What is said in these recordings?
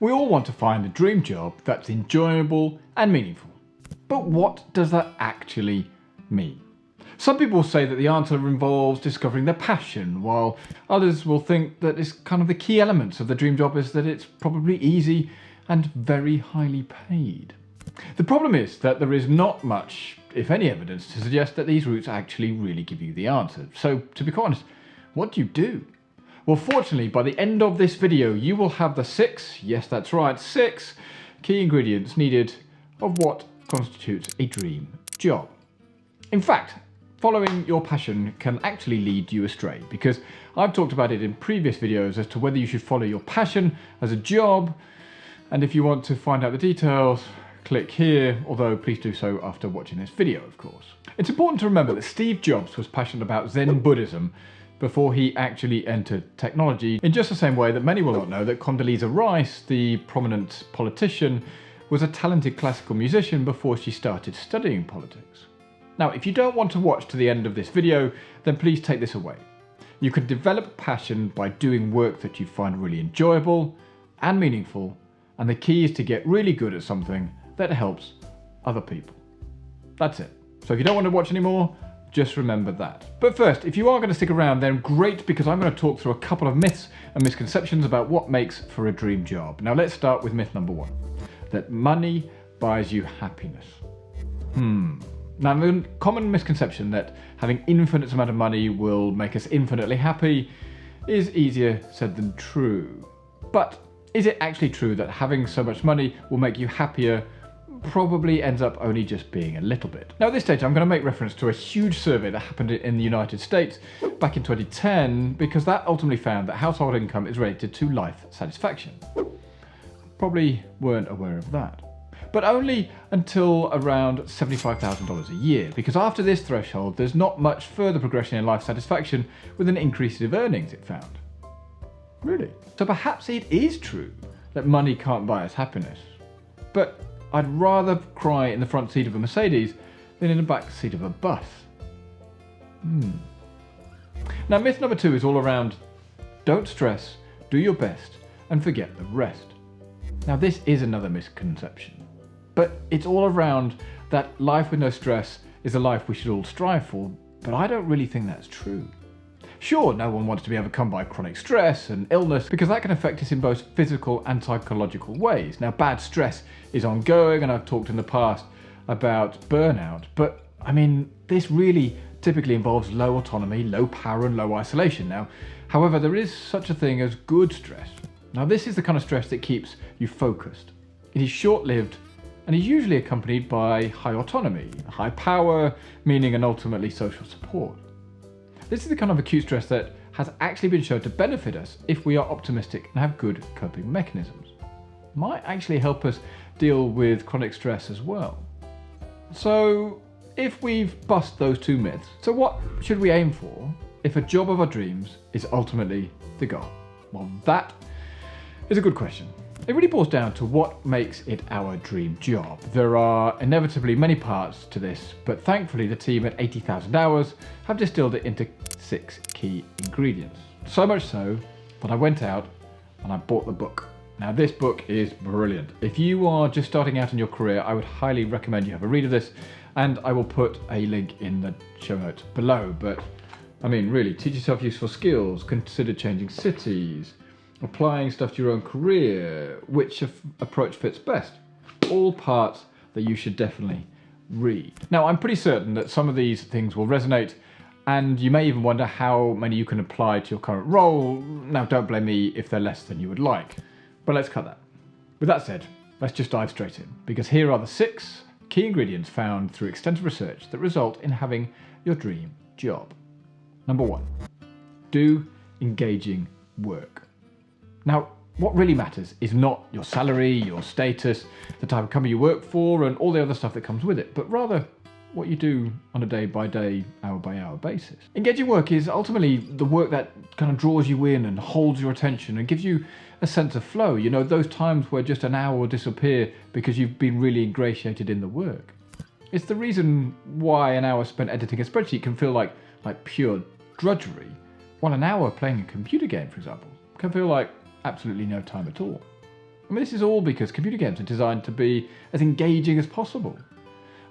We all want to find a dream job that's enjoyable and meaningful. But what does that actually mean? Some people say that the answer involves discovering their passion, while others will think that it's kind of the key elements of the dream job is that it's probably easy and very highly paid. The problem is that there is not much, if any, evidence to suggest that these routes actually really give you the answer. So, to be quite honest, what do you do? Well, fortunately, by the end of this video, you will have the six, yes, that's right, 6 key ingredients needed of what constitutes a dream job. In fact, following your passion can actually lead you astray, because I've talked about it in previous videos as to whether you should follow your passion as a job, and if you want to find out the details, click here, although please do so after watching this video, of course. It's important to remember that Steve Jobs was passionate about Zen Buddhism before he actually entered technology, in just the same way that many will not know that Condoleezza Rice, the prominent politician, was a talented classical musician before she started studying politics. Now, if you don't want to watch to the end of this video, then please take this away. You can develop passion by doing work that you find really enjoyable and meaningful, and the key is to get really good at something that helps other people. That's it. So if you don't want to watch anymore, just remember that. But first, if you are going to stick around, then great, because I'm going to talk through a couple of myths and misconceptions about what makes for a dream job. Now let's start with myth number 1, that money buys you happiness. Now, the common misconception that having infinite amount of money will make us infinitely happy is easier said than true. But is it actually true that having so much money will make you happier? Probably ends up only just being a little bit. Now at this stage I'm going to make reference to a huge survey that happened in the United States back in 2010, because that ultimately found that household income is related to life satisfaction. Probably weren't aware of that. But only until around $75,000 a year, because after this threshold there's not much further progression in life satisfaction with an increase of earnings, it found. Really? So perhaps it is true that money can't buy us happiness. But I'd rather cry in the front seat of a Mercedes than in the back seat of a bus. Now, myth number 2 is all around don't stress, do your best, and forget the rest. Now, this is another misconception, but it's all around that life with no stress is a life we should all strive for, but I don't really think that's true. Sure, no one wants to be overcome by chronic stress and illness, because that can affect us in both physical and psychological ways. Now, bad stress is ongoing, and I've talked in the past about burnout, but I mean, this really typically involves low autonomy, low power, and low isolation. Now, however, there is such a thing as good stress. Now, this is the kind of stress that keeps you focused. It is short-lived and is usually accompanied by high autonomy, high power, meaning and ultimately social support. This is the kind of acute stress that has actually been shown to benefit us if we are optimistic and have good coping mechanisms. It might actually help us deal with chronic stress as well. So, if we've bust those 2 myths, so what should we aim for if a job of our dreams is ultimately the goal? Well, that is a good question. It really boils down to what makes it our dream job. There are inevitably many parts to this, but thankfully the team at 80,000 Hours have distilled it into 6 key ingredients. So much so that I went out and I bought the book. Now, this book is brilliant. If you are just starting out in your career, I would highly recommend you have a read of this, and I will put a link in the show notes below. But I mean, really, teach yourself useful skills, consider changing cities, applying stuff to your own career, which approach fits best. All parts that you should definitely read. Now, I'm pretty certain that some of these things will resonate, and you may even wonder how many you can apply to your current role. Now, don't blame me if they're less than you would like, but let's cut that. With that said, let's just dive straight in, because here are the 6 key ingredients found through extensive research that result in having your dream job. Number 1, do engaging work. Now, what really matters is not your salary, your status, the type of company you work for, and all the other stuff that comes with it, but rather what you do on a day-by-day, hour-by-hour basis. Engaging work is ultimately the work that kind of draws you in and holds your attention and gives you a sense of flow. You know, those times where just an hour will disappear because you've been really ingratiated in the work. It's the reason why an hour spent editing a spreadsheet can feel like pure drudgery, while an hour playing a computer game, for example, can feel like absolutely no time at all. I mean, this is all because computer games are designed to be as engaging as possible.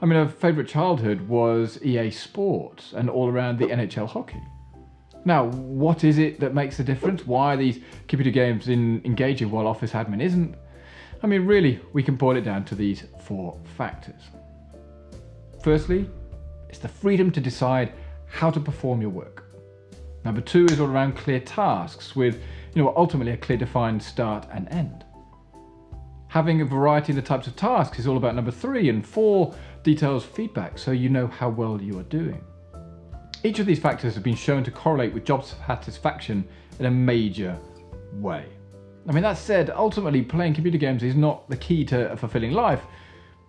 I mean, our favourite childhood was EA Sports and all around the NHL hockey. Now, what is it that makes the difference? Why are these computer games engaging while Office Admin isn't? I mean, really, we can boil it down to these 4 factors. Firstly, it's the freedom to decide how to perform your work. Number 2 is all around clear tasks with, ultimately a clear defined start and end. Having a variety in the types of tasks is all about number 3, and 4 details feedback so you know how well you are doing. Each of these factors have been shown to correlate with job satisfaction in a major way. I mean, that said, ultimately playing computer games is not the key to a fulfilling life,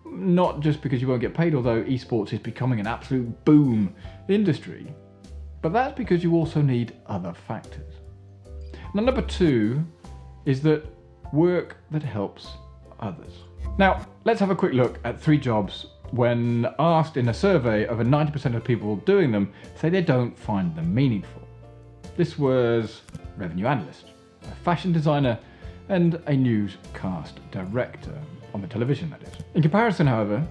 not just because you won't get paid, although esports is becoming an absolute boom industry, but that's because you also need other factors. Now, number 2 is that work that helps others. Now, let's have a quick look at 3 jobs when asked in a survey, over 90% of people doing them say they don't find them meaningful. This was revenue analyst, a fashion designer, and a newscast director on the television, that is. In comparison, however,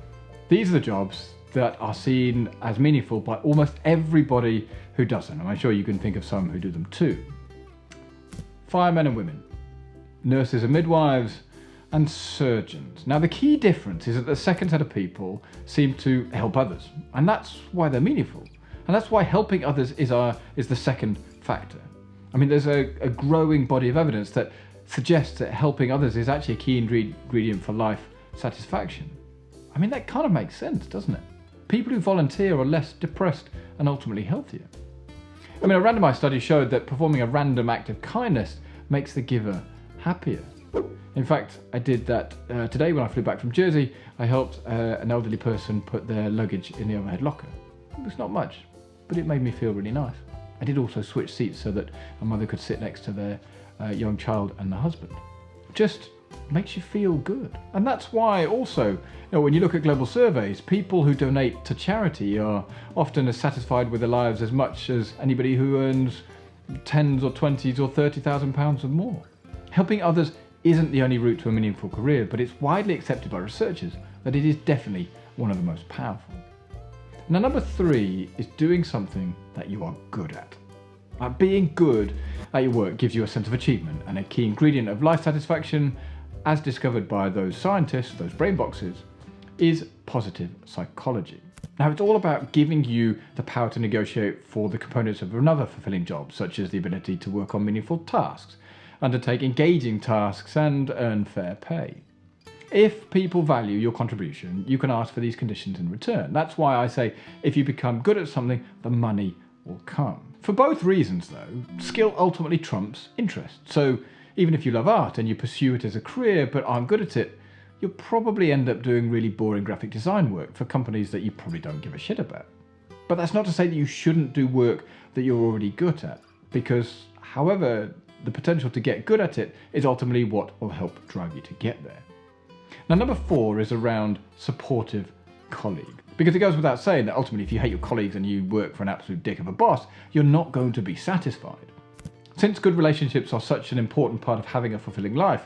these are the jobs that are seen as meaningful by almost everybody who does them, and I'm sure you can think of some who do them too. Firemen and women, nurses and midwives, and surgeons. Now, the key difference is that the second set of people seem to help others, and that's why they're meaningful. And that's why helping others is the second factor. I mean, there's a growing body of evidence that suggests that helping others is actually a key ingredient for life satisfaction. I mean, that kind of makes sense, doesn't it? People who volunteer are less depressed and ultimately healthier. I mean, a randomized study showed that performing a random act of kindness makes the giver happier. In fact, I did that today when I flew back from Jersey. I helped an elderly person put their luggage in the overhead locker. It was not much, but it made me feel really nice. I did also switch seats so that a mother could sit next to their young child and the husband. Just makes you feel good. And that's why also, when you look at global surveys, people who donate to charity are often as satisfied with their lives as much as anybody who earns tens or 20s or 30,000 pounds or more. Helping others isn't the only route to a meaningful career, but it's widely accepted by researchers that it is definitely one of the most powerful. Now, number 3 is doing something that you are good at. Being good at your work gives you a sense of achievement, and a key ingredient of life satisfaction, as discovered by those scientists, those brain boxes, is positive psychology. Now, it's all about giving you the power to negotiate for the components of another fulfilling job, such as the ability to work on meaningful tasks, undertake engaging tasks, and earn fair pay. If people value your contribution, you can ask for these conditions in return. That's why I say if you become good at something, the money will come. For both reasons, though, skill ultimately trumps interest. So even if you love art and you pursue it as a career but aren't good at it, you'll probably end up doing really boring graphic design work for companies that you probably don't give a shit about. But that's not to say that you shouldn't do work that you're already good at, because however, the potential to get good at it is ultimately what will help drive you to get there. Now, number 4 is around supportive colleague. Because it goes without saying that ultimately if you hate your colleagues and you work for an absolute dick of a boss, you're not going to be satisfied. Since good relationships are such an important part of having a fulfilling life,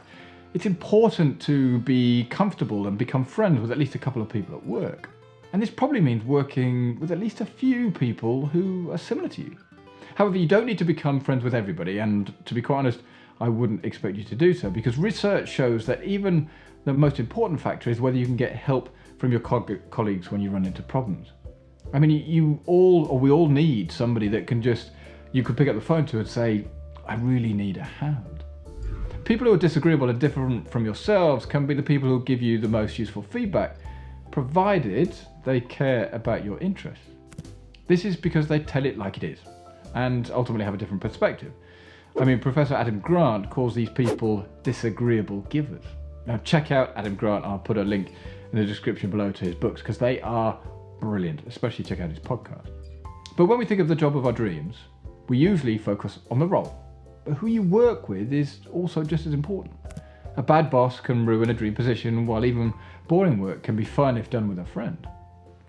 it's important to be comfortable and become friends with at least a couple of people at work. And this probably means working with at least a few people who are similar to you. However, you don't need to become friends with everybody, and to be quite honest, I wouldn't expect you to do so, because research shows that even the most important factor is whether you can get help from your colleagues when you run into problems. I mean, we all need somebody that you could pick up the phone to and say, I really need a hand. People who are disagreeable and different from yourselves can be the people who give you the most useful feedback, provided they care about your interests. This is because they tell it like it is, and ultimately have a different perspective. I mean, Professor Adam Grant calls these people disagreeable givers. Now, check out Adam Grant. I'll put a link in the description below to his books, because they are brilliant, especially check out his podcast. But when we think of the job of our dreams, we usually focus on the role. But who you work with is also just as important. A bad boss can ruin a dream position, while even boring work can be fun if done with a friend.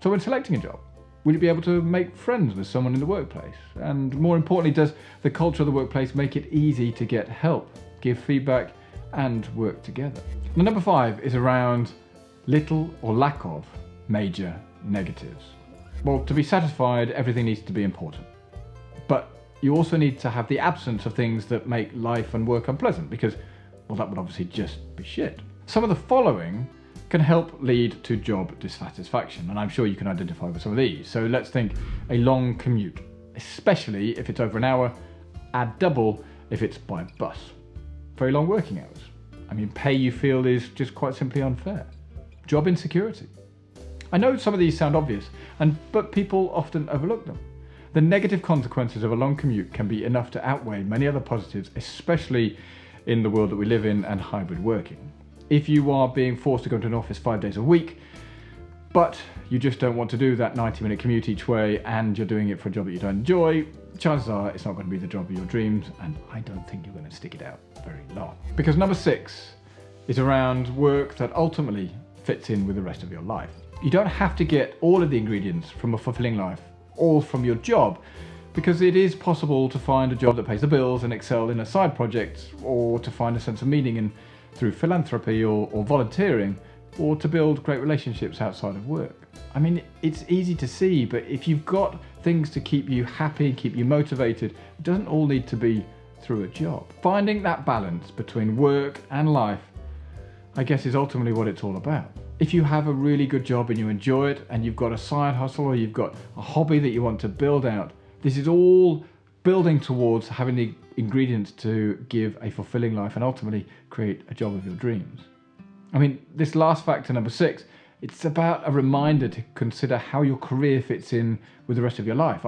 So when selecting a job, will you be able to make friends with someone in the workplace? And more importantly, does the culture of the workplace make it easy to get help, give feedback, and work together. Now, number 5 is around little or lack of major negatives. Well, to be satisfied, everything needs to be important. But you also need to have the absence of things that make life and work unpleasant, because, well, that would obviously just be shit. Some of the following can help lead to job dissatisfaction, and I'm sure you can identify with some of these. So let's think a long commute, especially if it's over an hour, add double if it's by bus. Very long working hours. I mean, pay you feel is just quite simply unfair. Job insecurity. I know some of these sound obvious, but people often overlook them. The negative consequences of a long commute can be enough to outweigh many other positives, especially in the world that we live in and hybrid working. If you are being forced to go to an office 5 days a week, but you just don't want to do that 90-minute commute each way and you're doing it for a job that you don't enjoy, chances are it's not going to be the job of your dreams, and I don't think you're going to stick it out very long. Because number 6 is around work that ultimately fits in with the rest of your life. You don't have to get all of the ingredients from a fulfilling life, all from your job, because it is possible to find a job that pays the bills and excel in a side project, or to find a sense of meaning through philanthropy or volunteering, or to build great relationships outside of work. I mean, it's easy to see, but if you've got things to keep you happy, keep you motivated, it doesn't all need to be through a job. Finding that balance between work and life, I guess, is ultimately what it's all about. If you have a really good job and you enjoy it, and you've got a side hustle or you've got a hobby that you want to build out, this is all building towards having the ingredients to give a fulfilling life and ultimately create a job of your dreams. I mean, this last factor, number 6, it's about a reminder to consider how your career fits in with the rest of your life.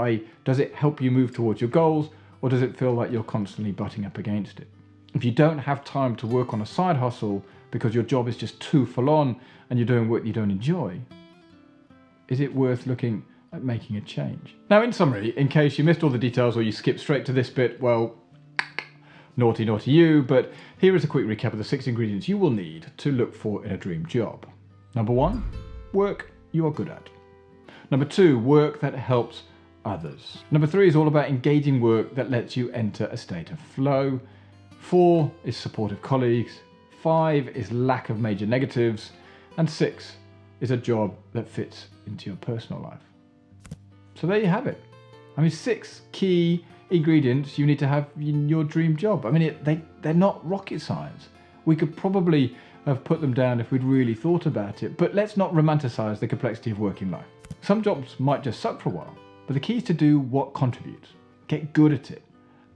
Does it help you move towards your goals, or does it feel like you're constantly butting up against it? If you don't have time to work on a side hustle because your job is just too full on and you're doing work you don't enjoy, is it worth looking at making a change? Now, in summary, in case you missed all the details or you skipped straight to this bit, well, naughty you, but here is a quick recap of the 6 ingredients you will need to look for in a dream job. Number 1, work you are good at. Number 2, work that helps others. Number 3 is all about engaging work that lets you enter a state of flow. 4 is supportive colleagues. 5 is lack of major negatives. And 6 is a job that fits into your personal life. So there you have it. I mean, 6 key ingredients you need to have in your dream job. I mean, they're not rocket science. We could probably have put them down if we'd really thought about it, but let's not romanticize the complexity of working life. Some jobs might just suck for a while, but the key is to do what contributes, get good at it,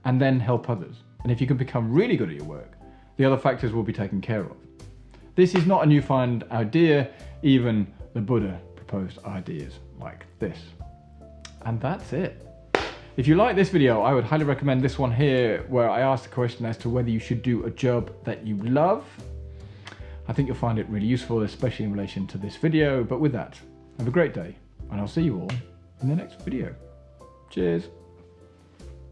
and then help others. And if you can become really good at your work, the other factors will be taken care of. This is not a newfound idea. Even the Buddha proposed ideas like this. And that's it. If you like this video, I would highly recommend this one here, where I ask the question as to whether you should do a job that you love. I think you'll find it really useful, especially in relation to this video. But with that, have a great day, and I'll see you all in the next video. Cheers.